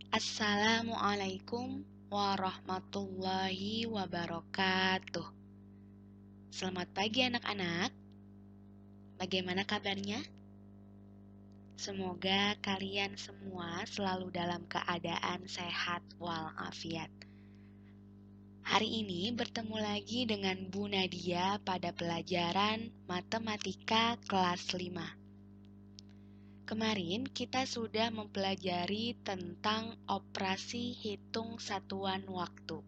Assalamualaikum warahmatullahi wabarakatuh. Selamat pagi anak-anak. Bagaimana kabarnya? Semoga kalian semua selalu dalam keadaan sehat walafiat. Hari ini bertemu lagi dengan Bu Nadia pada pelajaran Matematika kelas 5. Kemarin kita sudah mempelajari tentang operasi hitung satuan waktu.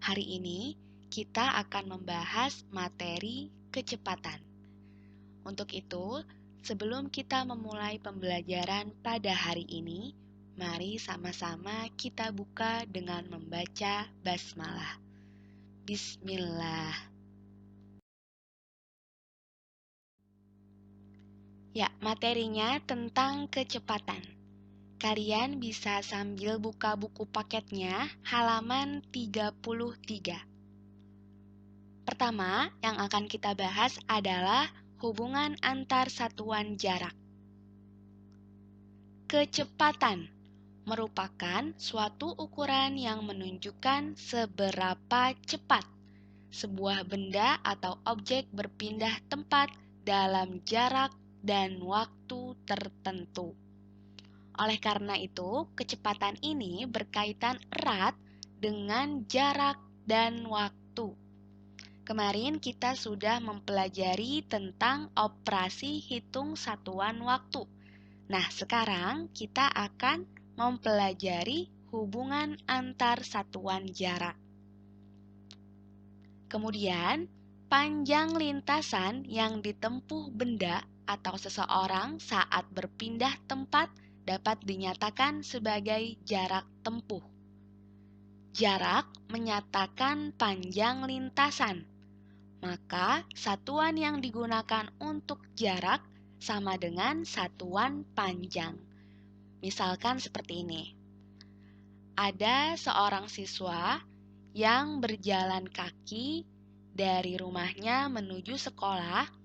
Hari ini kita akan membahas materi kecepatan. Untuk itu, sebelum kita memulai pembelajaran pada hari ini, mari sama-sama kita buka dengan membaca basmalah. Bismillah. Ya, materinya tentang kecepatan. Kalian bisa sambil buka buku paketnya halaman 33. Pertama, yang akan kita bahas adalah hubungan antar satuan jarak. Kecepatan merupakan suatu ukuran yang menunjukkan seberapa cepat sebuah benda atau objek berpindah tempat dalam jarak dan waktu tertentu. Oleh karena itu, kecepatan ini berkaitan erat dengan jarak dan waktu. Kemarin kita sudah mempelajari tentang operasi hitung satuan waktu. Nah, sekarang kita akan mempelajari hubungan antar satuan jarak. Kemudian, panjang lintasan yang ditempuh benda atau seseorang saat berpindah tempat dapat dinyatakan sebagai jarak tempuh. Jarak menyatakan panjang lintasan. Maka, satuan yang digunakan untuk jarak sama dengan satuan panjang. Misalkan seperti ini. Ada seorang siswa yang berjalan kaki dari rumahnya menuju sekolah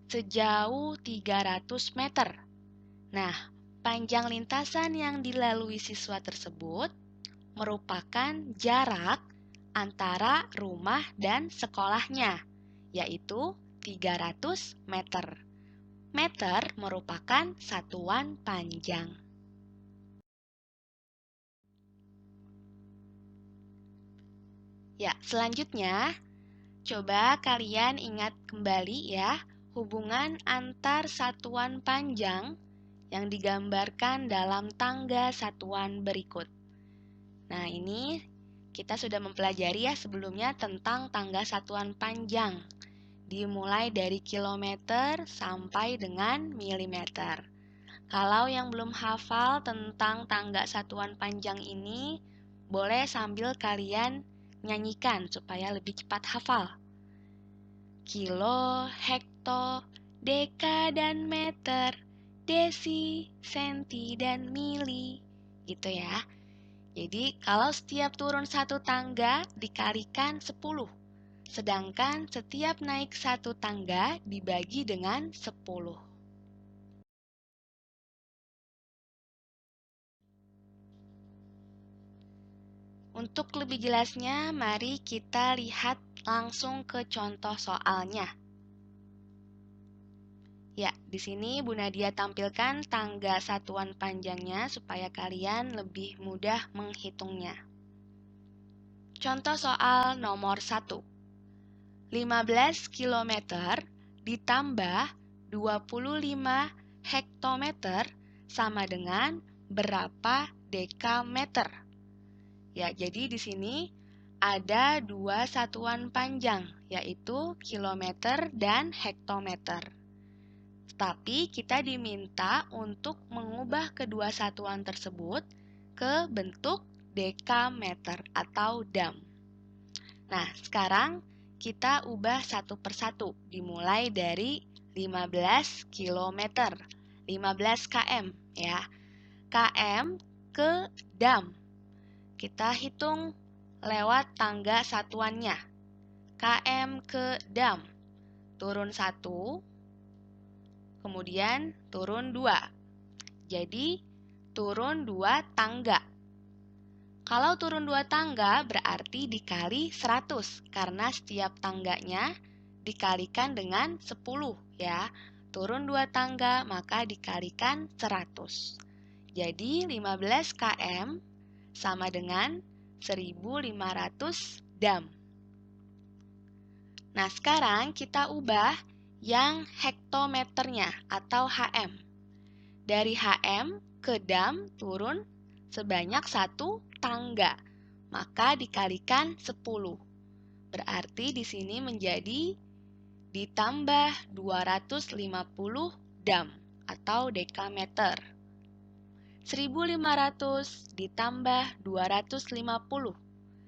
sejauh 300 meter. Nah, panjang lintasan yang dilalui siswa tersebut merupakan jarak antara rumah dan sekolahnya, yaitu 300 meter. Meter merupakan satuan panjang. Ya, selanjutnya, coba kalian ingat kembali ya, hubungan antar satuan panjang yang digambarkan dalam tangga satuan berikut. Nah, ini kita sudah mempelajari ya sebelumnya tentang tangga satuan panjang. Dimulai dari kilometer sampai dengan milimeter. Kalau yang belum hafal tentang tangga satuan panjang ini, boleh sambil kalian nyanyikan supaya lebih cepat hafal. Kilo, hekto, deka, dan meter, desi, senti, dan mili. Gitu ya. Jadi, kalau setiap turun satu tangga dikalikan 10. Sedangkan setiap naik satu tangga dibagi dengan 10. Untuk lebih jelasnya, mari kita lihat langsung ke contoh soalnya. Ya, di sini Bu Nadia tampilkan tangga satuan panjangnya supaya kalian lebih mudah menghitungnya. Contoh soal nomor 1. 15 km ditambah 25 hektometer sama dengan berapa dekameter? Ya, jadi di sini ada dua satuan panjang, yaitu kilometer dan hektometer. Tapi kita diminta untuk mengubah kedua satuan tersebut ke bentuk dekameter atau dam. Nah, sekarang kita ubah satu persatu, dimulai dari 15 km, 15 km ya. km ke dam. Kita hitung lewat tangga satuannya. km ke dam. Turun 1, kemudian turun 2. Jadi, turun 2 tangga. Kalau turun 2 tangga berarti dikali 100, karena setiap tangganya dikalikan dengan 10 ya. Turun 2 tangga maka dikalikan 100. Jadi 15 km sama dengan 1500 dam. Nah, sekarang kita ubah yang hektometernya atau HM. Dari HM ke dam turun sebanyak 1 tangga, maka dikalikan 10. Berarti di sini menjadi ditambah 250 dam atau dekameter. 1500 ditambah 250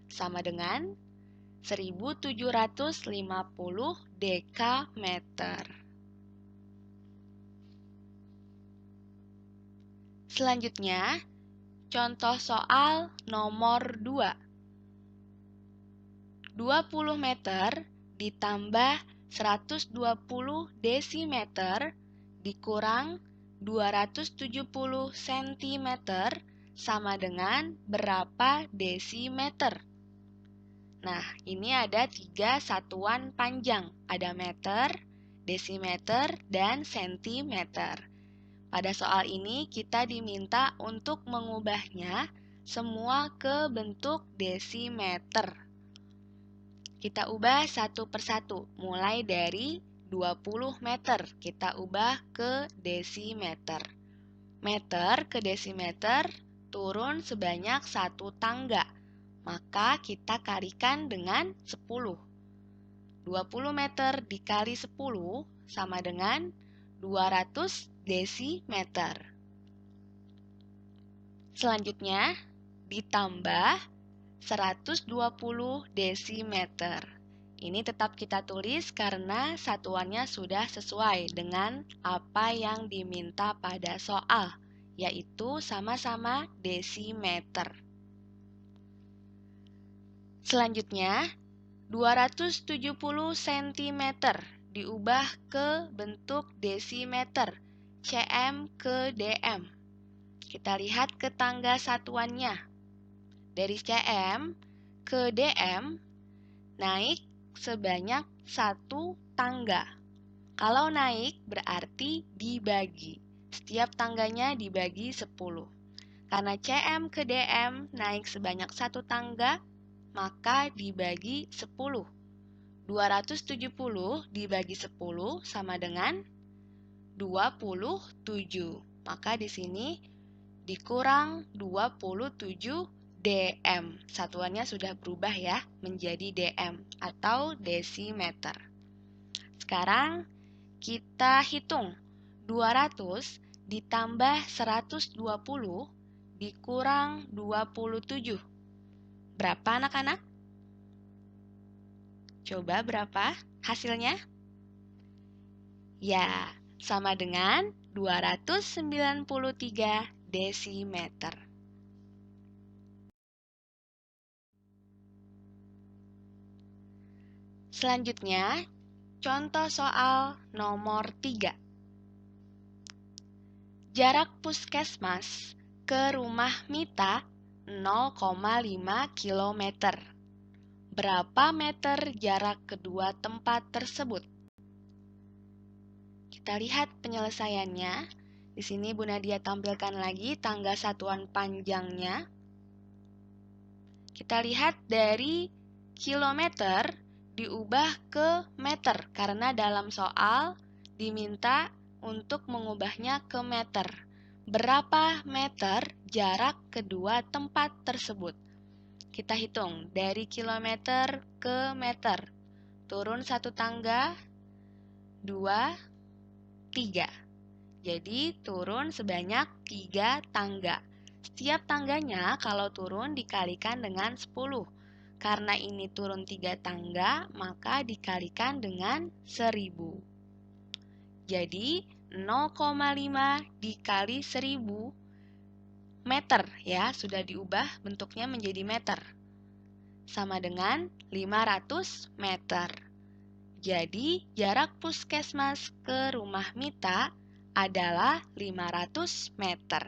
sama dengan 1750 dekameter. Selanjutnya, contoh soal nomor 2. 20 meter ditambah 120 desimeter dikurang 270 cm sama dengan berapa desimeter? Nah, ini ada 3 satuan panjang. Ada meter, desimeter, dan sentimeter. Pada soal ini kita diminta untuk mengubahnya semua ke bentuk desimeter. Kita ubah satu persatu, mulai dari 20 meter, kita ubah ke desimeter. Meter ke desimeter turun sebanyak 1 tangga, maka kita kalikan dengan 10. 20 meter dikali 10 sama dengan 200 desimeter. Selanjutnya, ditambah 120 desimeter. Ini tetap kita tulis karena satuannya sudah sesuai dengan apa yang diminta pada soal, yaitu sama-sama desimeter. Selanjutnya, 270 cm diubah ke bentuk desimeter, cm ke dm. Kita lihat ke tangga satuannya. Dari cm ke dm naik sebanyak 1 tangga. Kalau naik berarti dibagi. Setiap tangganya dibagi 10. Karena cm ke dm naik sebanyak 1 tangga, maka dibagi 10. 270 dibagi 10 sama dengan 27. Maka di sini dikurang 27 dm. Satuannya sudah berubah ya menjadi dm atau desimeter. Sekarang kita hitung 200 ditambah 120 dikurang 27. Berapa anak-anak? Coba berapa hasilnya? Ya, sama dengan 293 desimeter. Selanjutnya, contoh soal nomor 3. Jarak puskesmas ke rumah Mita 0,5 km. Berapa meter jarak kedua tempat tersebut? Kita lihat penyelesaiannya. Di sini Bu Nadia tampilkan lagi tangga satuan panjangnya. Kita lihat dari kilometer diubah ke meter karena dalam soal diminta untuk mengubahnya ke meter. Berapa meter jarak kedua tempat tersebut? Kita hitung dari kilometer ke meter. Turun 1 tangga, 2, 3. Jadi turun sebanyak 3 tangga. Setiap tangganya kalau turun dikalikan dengan 10. Karena ini turun 3 tangga, maka dikalikan dengan 1000. Jadi 0,5 dikali 1000 meter ya, sudah diubah bentuknya menjadi meter. Sama dengan 500 meter. Jadi jarak puskesmas ke rumah Mita adalah 500 meter.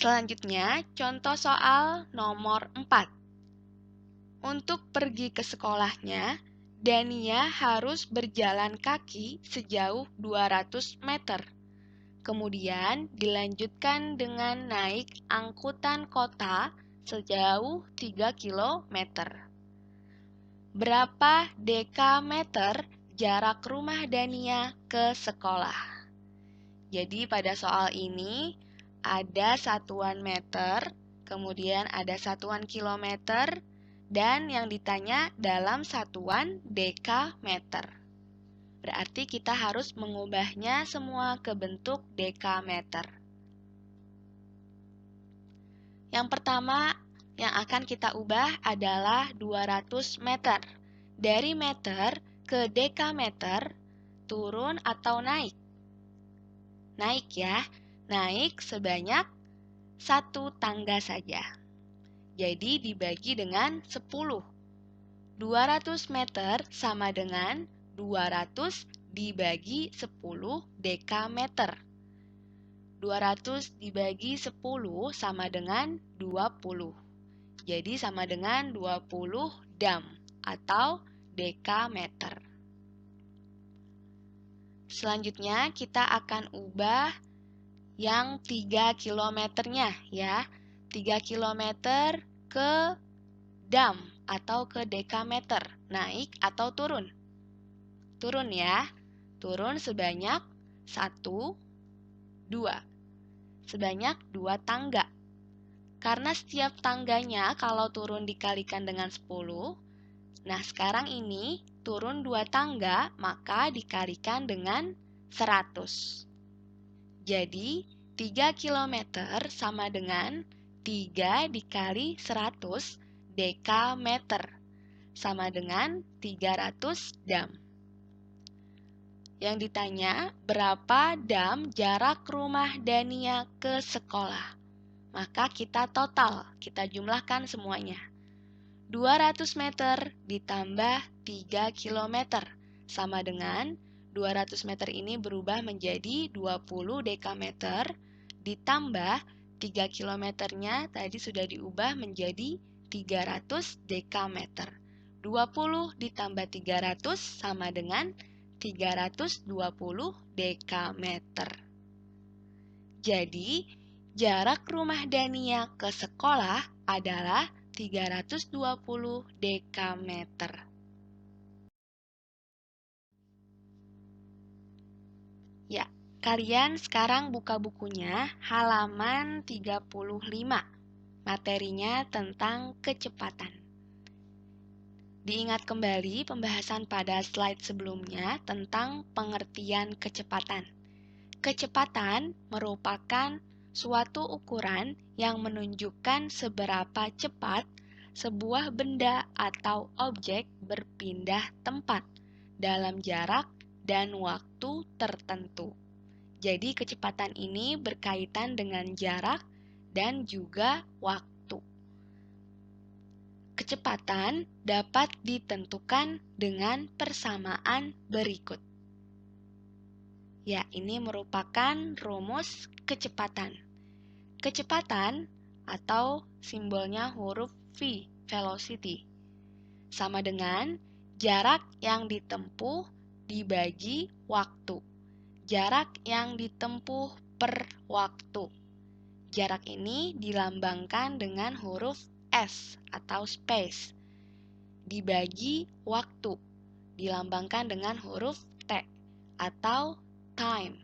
Selanjutnya, contoh soal nomor 4. Untuk pergi ke sekolahnya, Dania harus berjalan kaki sejauh 200 meter. Kemudian dilanjutkan dengan naik angkutan kota sejauh 3 kilometer. Berapa dekameter jarak rumah Dania ke sekolah? Jadi pada soal ini ada satuan meter, kemudian ada satuan kilometer, dan yang ditanya dalam satuan dekameter. Berarti kita harus mengubahnya semua ke bentuk dekameter. Yang pertama yang akan kita ubah adalah 200 meter. Dari meter ke dekameter, turun atau naik? Naik ya, naik sebanyak 1 tangga saja. Jadi dibagi dengan 10. 200 meter sama dengan 200 dibagi 10 dekameter. 200 dibagi 10 sama dengan 20. Jadi sama dengan 20 dam atau dekameter. Selanjutnya kita akan ubah yang 3 kilometernya ya. 3 kilometer ke dam atau ke dekameter, naik atau turun? Turun ya, turun sebanyak 1, 2, sebanyak 2 tangga. Karena setiap tangganya kalau turun dikalikan dengan 10, nah sekarang ini turun 2 tangga, maka dikalikan dengan 100. Jadi 3 kilometer sama dengan 3 dikali 100 dekameter, sama dengan 300 dam. Yang ditanya, berapa dam jarak rumah Dania ke sekolah? Maka kita total, kita jumlahkan semuanya. 200 meter ditambah 3 kilometer, sama dengan 200 meter ini berubah menjadi 20 dekameter, ditambah 3 kilometernya tadi sudah diubah menjadi 300 dekameter. 20 ditambah 300 sama dengan 320 dekameter. Jadi, jarak rumah Dania ke sekolah adalah 320 dekameter. Ya, kalian sekarang buka bukunya halaman 35. Materinya tentang kecepatan. Diingat kembali pembahasan pada slide sebelumnya tentang pengertian kecepatan. Kecepatan merupakan suatu ukuran yang menunjukkan seberapa cepat sebuah benda atau objek berpindah tempat dalam jarak dan waktu tertentu. Jadi kecepatan ini berkaitan dengan jarak dan juga waktu. Kecepatan dapat ditentukan dengan persamaan berikut. Ya, ini merupakan rumus kecepatan. Kecepatan atau simbolnya huruf V, velocity, sama dengan jarak yang ditempuh dibagi waktu. Jarak yang ditempuh per waktu. Jarak ini dilambangkan dengan huruf S atau space. Dibagi waktu, dilambangkan dengan huruf T atau time.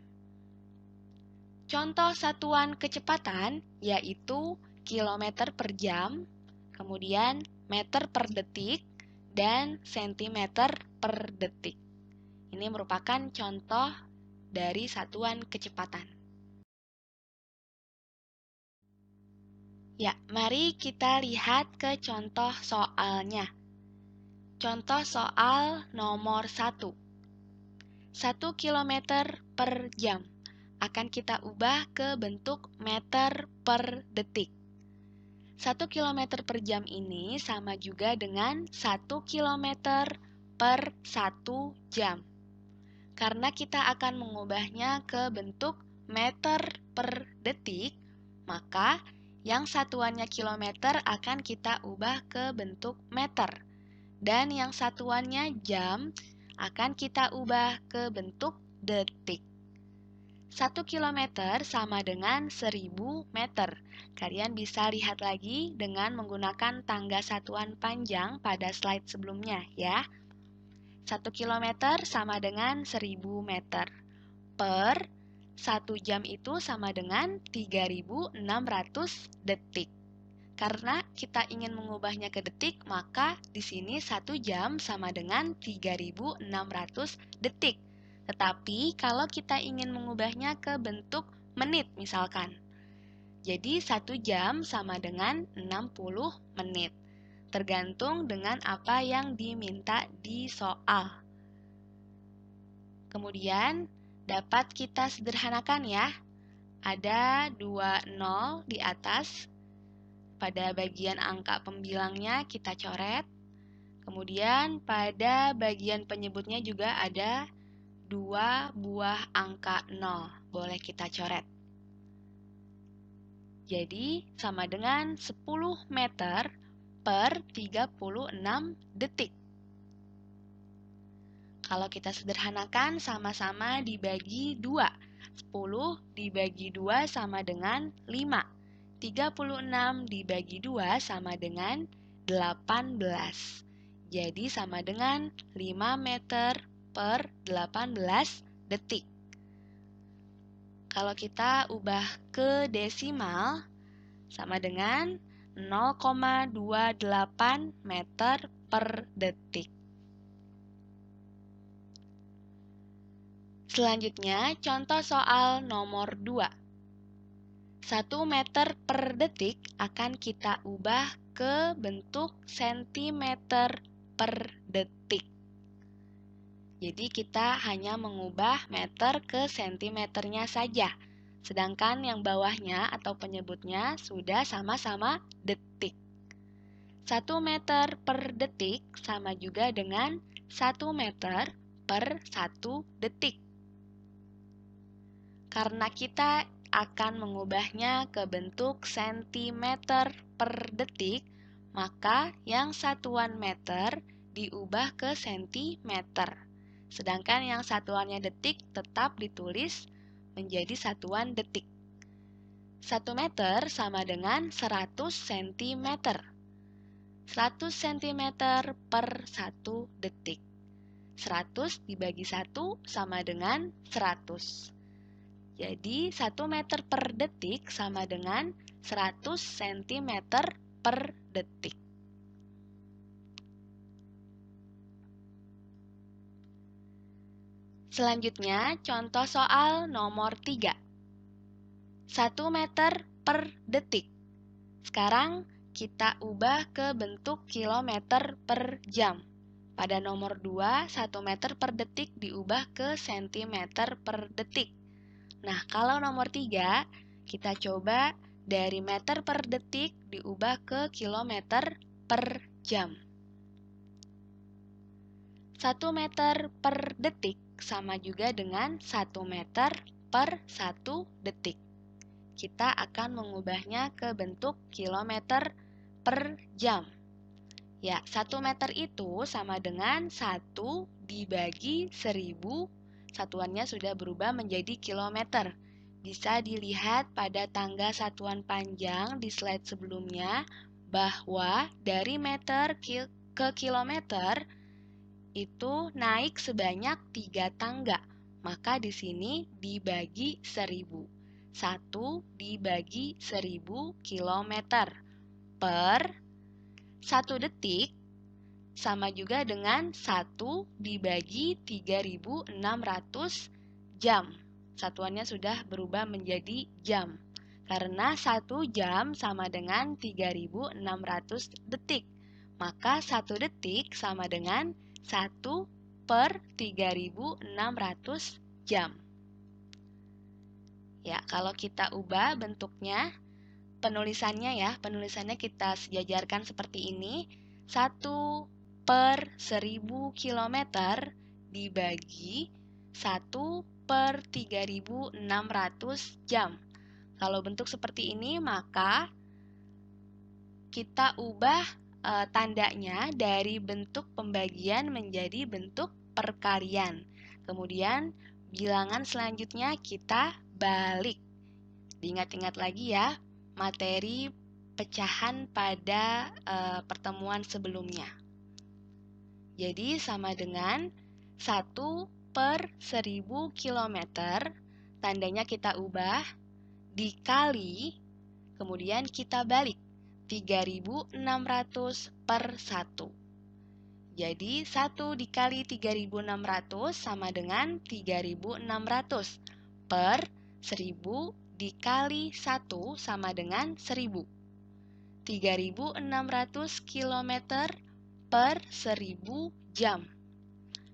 Contoh satuan kecepatan yaitu kilometer per jam, kemudian meter per detik, dan sentimeter per detik. Ini merupakan contoh dari satuan kecepatan. Ya, mari kita lihat ke contoh soalnya. Contoh soal nomor 1. 1 kilometer per jam akan kita ubah ke bentuk meter per detik. 1 kilometer per jam ini sama juga dengan 1 kilometer per 1 jam. Karena kita akan mengubahnya ke bentuk meter per detik, maka yang satuannya kilometer akan kita ubah ke bentuk meter. Dan yang satuannya jam akan kita ubah ke bentuk detik. 1 kilometer sama dengan 1000 meter. Kalian bisa lihat lagi dengan menggunakan tangga satuan panjang pada slide sebelumnya ya. 1 kilometer sama dengan 1000 meter. Per 1 jam itu sama dengan 3600 detik. Karena kita ingin mengubahnya ke detik, maka di sini 1 jam sama dengan 3600 detik. Tetapi kalau kita ingin mengubahnya ke bentuk menit misalkan. Jadi 1 jam sama dengan 60 menit. Tergantung dengan apa yang diminta di soal. Kemudian dapat kita sederhanakan ya. Ada 2 nol di atas. Pada bagian angka pembilangnya kita coret. Kemudian pada bagian penyebutnya juga ada 2 buah angka 0. Boleh kita coret. Jadi sama dengan 10 meter per 36 detik. Kalau kita sederhanakan sama-sama dibagi 2. 10 dibagi 2 sama dengan 5. 36 dibagi 2 sama dengan 18. Jadi sama dengan 5 meter per 18 detik. Kalau kita ubah ke desimal, sama dengan 0,28 meter per detik. Selanjutnya, contoh soal nomor 2. 1 meter per detik akan kita ubah ke bentuk sentimeter per detik. Jadi kita hanya mengubah meter ke sentimeternya saja. Sedangkan yang bawahnya atau penyebutnya sudah sama-sama detik. 1 meter per detik sama juga dengan 1 meter per 1 detik. Karena kita akan mengubahnya ke bentuk sentimeter per detik, maka yang satuan meter diubah ke sentimeter. Sedangkan yang satuannya detik tetap ditulis menjadi satuan detik. 1 meter sama dengan 100 cm. 100 cm per 1 detik. 100 dibagi 1 sama dengan 100. Jadi 1 meter per detik sama dengan 100 cm per detik. Selanjutnya, contoh soal nomor 3. 1 meter per detik. Sekarang kita ubah ke bentuk kilometer per jam. Pada nomor 2, 1 meter per detik diubah ke sentimeter per detik. Nah, kalau nomor 3, kita coba dari meter per detik diubah ke kilometer per jam. 1 meter per detik sama juga dengan 1 meter per 1 detik. Kita akan mengubahnya ke bentuk kilometer per jam. Ya, 1 meter itu sama dengan 1 dibagi 1000. Satuannya sudah berubah menjadi kilometer. Bisa dilihat pada tangga satuan panjang di slide sebelumnya bahwa dari meter ke kilometer itu naik sebanyak 3 tangga. Maka di sini dibagi 1000. 1 dibagi 1000 kilometer per 1 detik sama juga dengan 1 dibagi 3600 jam. Satuannya sudah berubah menjadi jam. Karena 1 jam sama dengan 3600 detik. Maka 1 detik sama dengan 1 per 3600 jam. Ya, kalau kita ubah bentuknya, penulisannya kita sejajarkan seperti ini. 1 per 1000 km dibagi 1 per 3600 jam. Kalau bentuk seperti ini, maka kita ubah tandanya dari bentuk pembagian menjadi bentuk perkalian. Kemudian, bilangan selanjutnya kita balik. Diingat-ingat lagi ya, materi pecahan pada pertemuan sebelumnya. Jadi, sama dengan 1/1000 km, tandanya kita ubah, dikali, kemudian kita balik, 3.600 per 1. Jadi, 1 dikali 3.600 sama dengan 3.600 per 1000 dikali 1 sama dengan 1000. 3.600 km per 1000 jam.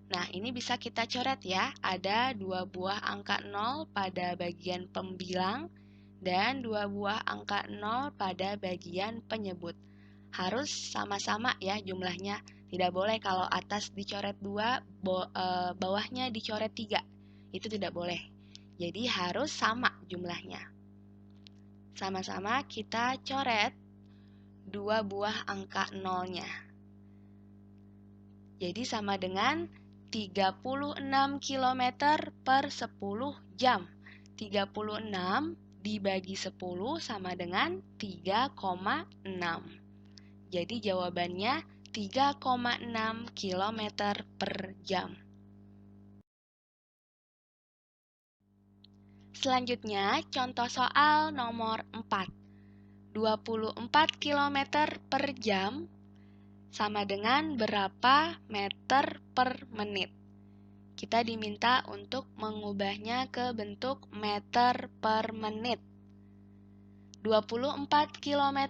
Nah, ini bisa kita coret ya. Ada 2 buah angka 0 pada bagian pembilang dan 2 buah angka 0 pada bagian penyebut. Harus sama-sama ya jumlahnya. Tidak boleh kalau atas dicoret 2, bawahnya dicoret 3. Itu tidak boleh. Jadi harus sama jumlahnya. Sama-sama kita coret 2 buah angka 0-nya. Jadi sama dengan 36 km per 10 jam. 36 dibagi 10 sama dengan 3,6. Jadi jawabannya 3,6 km per jam. Selanjutnya, contoh soal nomor 4. 24 km per jam sama dengan berapa meter per menit? Kita diminta untuk mengubahnya ke bentuk meter per menit. 24 km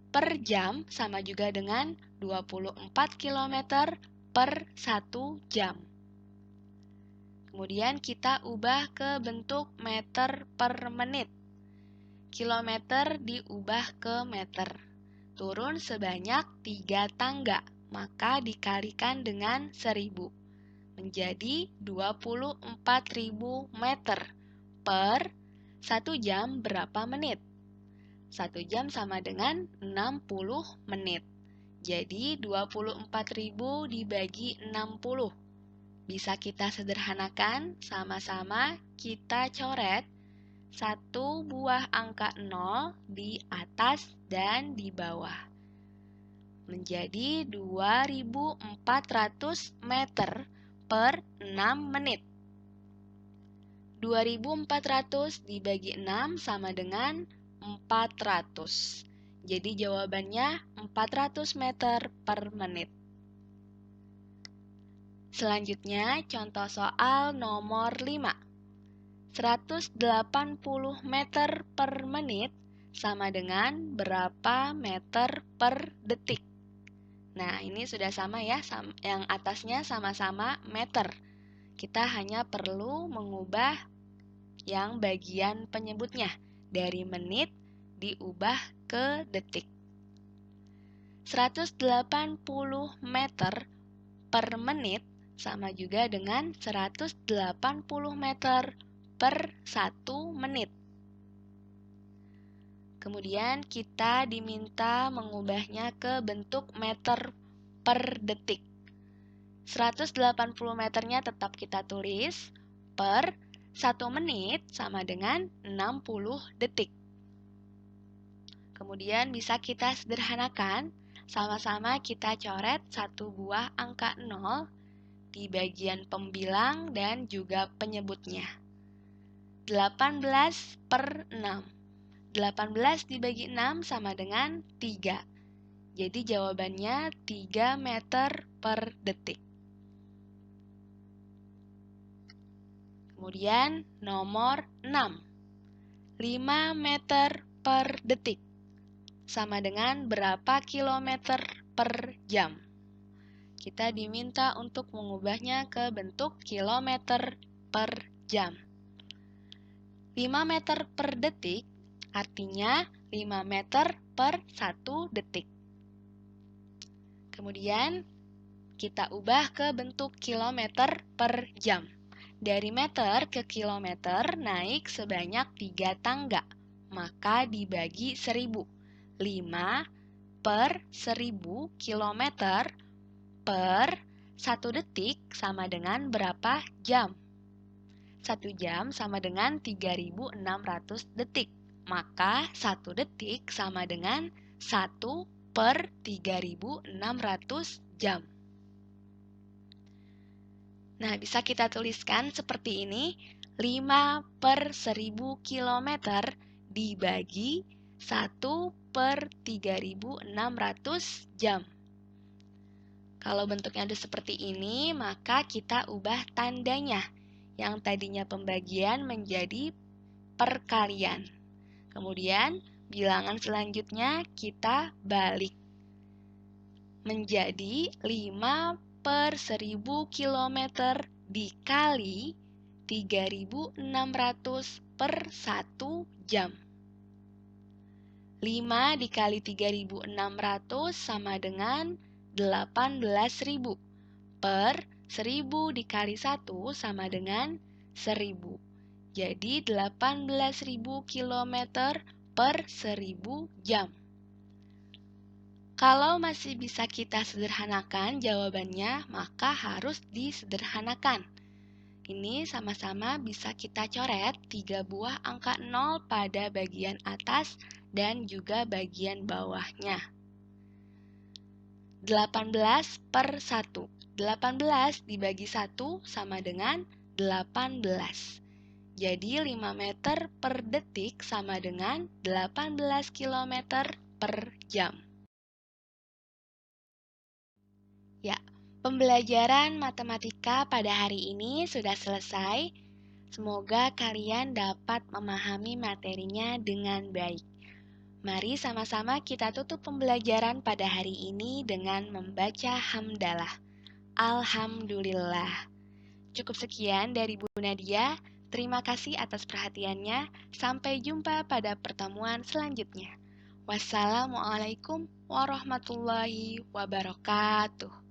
per jam sama juga dengan 24 km per 1 jam. Kemudian kita ubah ke bentuk meter per menit. Kilometer diubah ke meter. Turun sebanyak 3 tangga, maka dikalikan dengan 1000. Menjadi 24.000 meter per 1 jam berapa menit? 1 jam sama dengan 60 menit. Jadi 24.000 dibagi 60. Bisa kita sederhanakan, sama-sama kita coret 1 buah angka 0 di atas dan di bawah. Menjadi 2400 meter per 6 menit. 2400 dibagi 6 sama dengan 400. Jadi jawabannya 400 meter per menit. Selanjutnya, contoh soal nomor 5. 180 meter per menit sama dengan berapa meter per detik? Nah, ini sudah sama ya, yang atasnya sama-sama meter. Kita hanya perlu mengubah yang bagian penyebutnya. Dari menit diubah ke detik. 180 meter per menit sama juga dengan 180 meter per 1 menit. Kemudian kita diminta mengubahnya ke bentuk meter per detik. 180 meternya tetap kita tulis per 1 menit sama dengan 60 detik. Kemudian bisa kita sederhanakan, sama-sama kita coret 1 buah angka 0 di bagian pembilang dan juga penyebutnya. 18 per 6. 18 dibagi 6 sama dengan 3. Jadi jawabannya 3 meter per detik. Kemudian nomor 6. 5 meter per detik sama dengan berapa kilometer per jam? Kita diminta untuk mengubahnya ke bentuk kilometer per jam. 5 meter per detik artinya 5 meter per 1 detik. Kemudian kita ubah ke bentuk kilometer per jam. Dari meter ke kilometer naik sebanyak 3 tangga, maka dibagi 1000. 5 per 1000 kilometer per 1 detik sama dengan berapa jam? 1 jam sama dengan 3600 detik. Maka 1 detik sama dengan 1 per 3600 jam. Nah, bisa kita tuliskan seperti ini. 5 per 1000 kilometer dibagi 1 per 3600 jam. Kalau bentuknya ada seperti ini, maka kita ubah tandanya. Yang tadinya pembagian menjadi perkalian. Kemudian, bilangan selanjutnya kita balik. Menjadi 5 per 1000 kilometer dikali 3600 per 1 jam. 5 dikali 3600 sama dengan 18.000 per 1000 dikali 1 sama dengan 1000. Jadi 18.000 kilometer per 1000 jam. Kalau masih bisa kita sederhanakan jawabannya, maka harus disederhanakan. Ini sama-sama bisa kita coret 3 buah angka 0 pada bagian atas dan juga bagian bawahnya. 18 per 1. 18 dibagi 1 sama dengan 18. Jadi 5 meter per detik sama dengan 18 km per jam. Ya, pembelajaran matematika pada hari ini sudah selesai. Semoga kalian dapat memahami materinya dengan baik. Mari sama-sama kita tutup pembelajaran pada hari ini dengan membaca hamdalah. Alhamdulillah. Cukup sekian dari Bu Nadia. Terima kasih atas perhatiannya. Sampai jumpa pada pertemuan selanjutnya. Wassalamualaikum warahmatullahi wabarakatuh.